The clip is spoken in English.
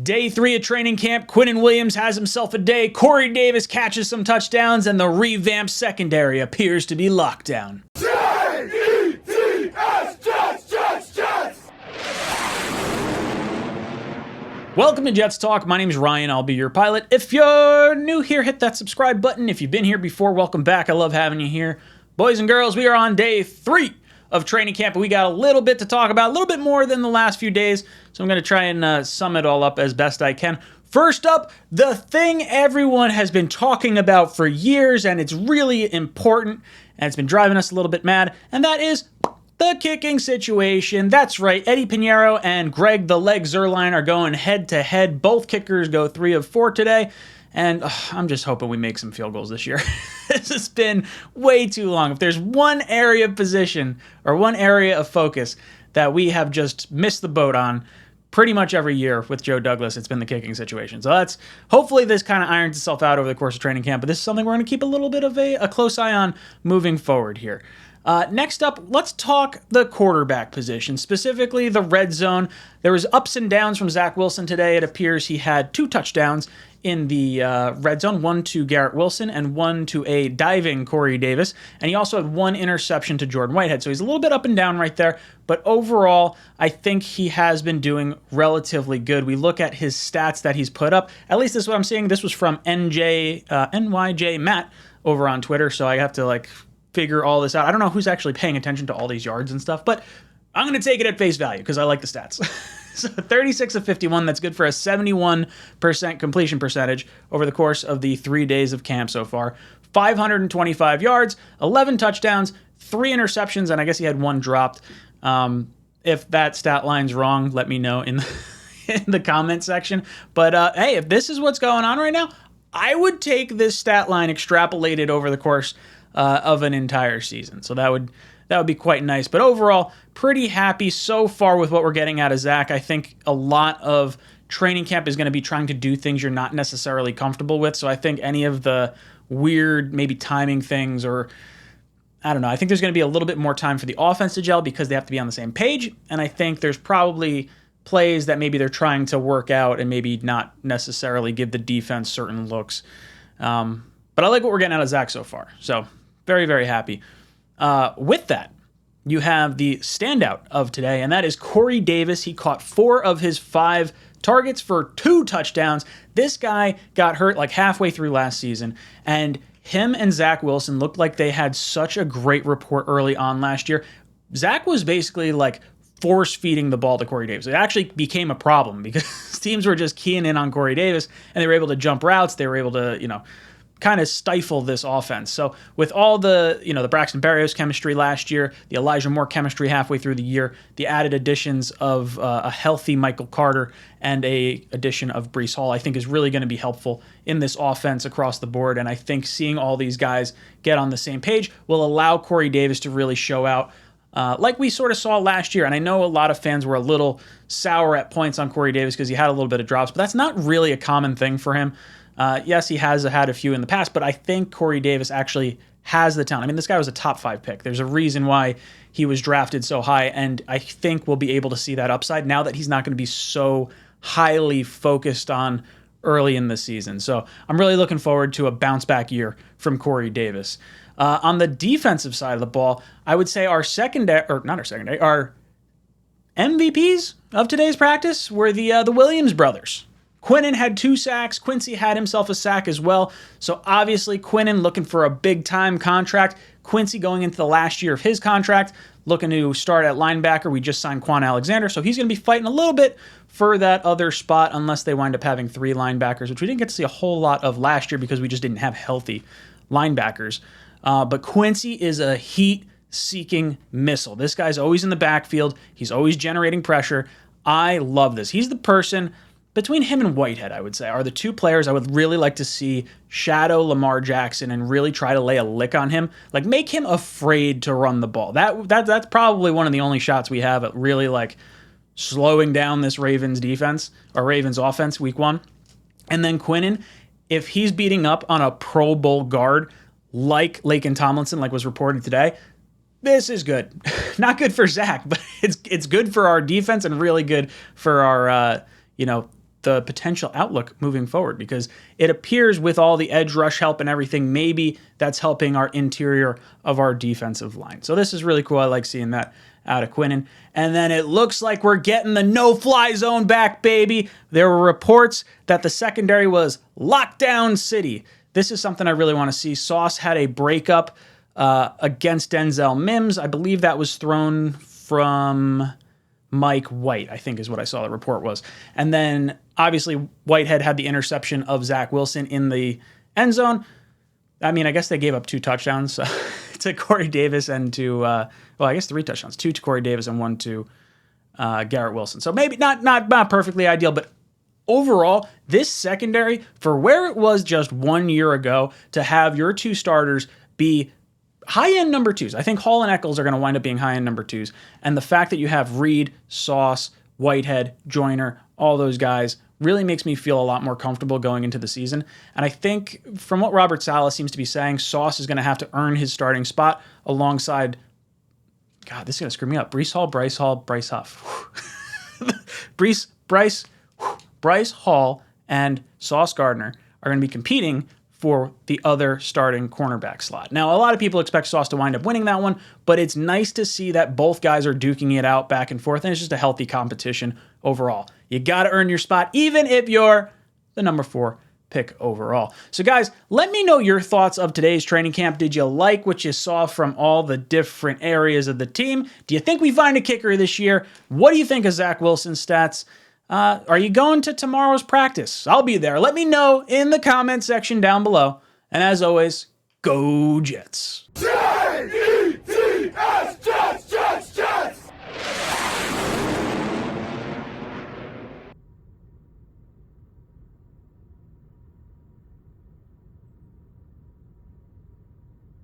Day 3 of training camp, Quinnen Williams has himself a day, Corey Davis catches some touchdowns, and the revamped secondary appears to be locked down. Jets! Welcome to Jets Talk. My name is Ryan. I'll be your pilot. If you're new here, hit that subscribe button. If you've been here before, welcome back. I love having you here. Boys and girls, we are on day 3 of training camp, and we got a little bit to talk about, a little bit more than the last few days, so I'm going to try and sum it all up as best I can. First up, the thing everyone has been talking about for years, and it's really important, and it's been driving us a little bit mad, and that is the kicking situation. That's right, Eddie Pinheiro and Greg the Leg Zuerlein are going head-to-head. Both kickers go 3 of 4 today. And I'm just hoping we make some field goals this year. This has been way too long. If there's one area of position or one area of focus that we have just missed the boat on pretty much every year with Joe Douglas, it's been the kicking situation. So hopefully this kind of irons itself out over the course of training camp. But this is something we're going to keep a little bit of a close eye on moving forward here. Next up, let's talk the quarterback position, specifically the red zone. There was ups and downs from Zach Wilson today. It appears he had 2 touchdowns in the red zone, 1 to Garrett Wilson and 1 to a diving Corey Davis. And he also had 1 interception to Jordan Whitehead. So he's a little bit up and down right there. But overall, I think he has been doing relatively good. We look at his stats that he's put up. At least this is what I'm seeing. This was from NYJ Matt over on Twitter. So I have to figure all this out. I don't know who's actually paying attention to all these yards and stuff, but I'm going to take it at face value because I like the stats. So 36 of 51, that's good for a 71% completion percentage over the course of the 3 days of camp so far. 525 yards, 11 touchdowns, 3 interceptions, and I guess he had 1 dropped. If that stat line's wrong, let me know in the comment section. But hey, if this is what's going on right now, I would take this stat line extrapolated over the course of an entire season. So that would be quite nice. But overall, pretty happy so far with what we're getting out of Zach. I think a lot of training camp is going to be trying to do things you're not necessarily comfortable with. So I think any of the weird, maybe timing things, or I don't know, I think there's going to be a little bit more time for the offense to gel because they have to be on the same page. And I think there's probably plays that maybe they're trying to work out and maybe not necessarily give the defense certain looks. But I like what we're getting out of Zach so far. So very, very happy. With that, you have the standout of today, and that is Corey Davis. He caught 4 of his 5 targets for 2 touchdowns. This guy got hurt halfway through last season, and him and Zach Wilson looked like they had such a great rapport early on last year. Zach was basically force-feeding the ball to Corey Davis. It actually became a problem because teams were just keying in on Corey Davis, and they were able to jump routes. They were able to, kind of stifle this offense. So with all the Braxton Berrios chemistry last year, the Elijah Moore chemistry halfway through the year, the added additions of a healthy Michael Carter and a addition of Breece Hall, I think is really going to be helpful in this offense across the board. And I think seeing all these guys get on the same page will allow Corey Davis to really show out like we sort of saw last year. And I know a lot of fans were a little sour at points on Corey Davis because he had a little bit of drops, but that's not really a common thing for him. Yes, he has had a few in the past, but I think Corey Davis actually has the talent. I mean, this guy was a top 5 pick. There's a reason why he was drafted so high, and I think we'll be able to see that upside now that he's not going to be so highly focused on early in the season. So I'm really looking forward to a bounce-back year from Corey Davis. On the defensive side of the ball, I would say our MVPs of today's practice were the Williams brothers. Quinnen had 2 sacks. Quincy had himself a sack as well. So obviously Quinnen looking for a big-time contract. Quincy going into the last year of his contract, looking to start at linebacker. We just signed Quan Alexander, so he's going to be fighting a little bit for that other spot unless they wind up having 3 linebackers, which we didn't get to see a whole lot of last year because we just didn't have healthy linebackers. But Quincy is a heat-seeking missile. This guy's always in the backfield. He's always generating pressure. I love this. He's the person... Between him and Whitehead, I would say, are the 2 players I would really like to see shadow Lamar Jackson and really try to lay a lick on him. Make him afraid to run the ball. That's probably one of the only shots we have at really slowing down this Ravens defense or Ravens offense week 1. And then Quinnen, if he's beating up on a Pro Bowl guard like Laken Tomlinson, like was reported today, this is good. Not good for Zach, but it's good for our defense and really good for our the potential outlook moving forward, because it appears with all the edge rush help and everything, maybe that's helping our interior of our defensive line. So this is really cool. I like seeing that out of Quinnen. And then it looks like we're getting the no-fly zone back, baby. There were reports that the secondary was lockdown city. This is something I really want to see. Sauce had a breakup against Denzel Mims. I believe that was thrown from Mike White, I think is what I saw the report was. And then obviously Whitehead had the interception of Zach Wilson in the end zone. I mean, I guess they gave up 2 touchdowns to Corey Davis and to, well, I guess 3 touchdowns, 2 to Corey Davis and 1 to Garrett Wilson. So maybe not perfectly ideal, but overall, this secondary, for where it was just 1 year ago, to have your 2 starters be high-end number 2s. I think Hall and Eccles are going to wind up being high-end number 2s. And the fact that you have Reed, Sauce, Whitehead, Joyner, all those guys really makes me feel a lot more comfortable going into the season. And I think from what Robert Saleh seems to be saying, Sauce is going to have to earn his starting spot alongside, God, this is going to screw me up, Bryce Huff. Bryce Hall and Sauce Gardner are going to be competing for the other starting cornerback slot. Now, a lot of people expect Sauce to wind up winning that one, but it's nice to see that both guys are duking it out back and forth, and it's just a healthy competition overall. You got to earn your spot, even if you're the number 4 pick overall. So guys, let me know your thoughts of today's training camp. Did you like what you saw from all the different areas of the team? Do you think we find a kicker this year? What do you think of Zach Wilson's stats? Are you going to tomorrow's practice? I'll be there. Let me know in the comment section down below. And as always, go Jets.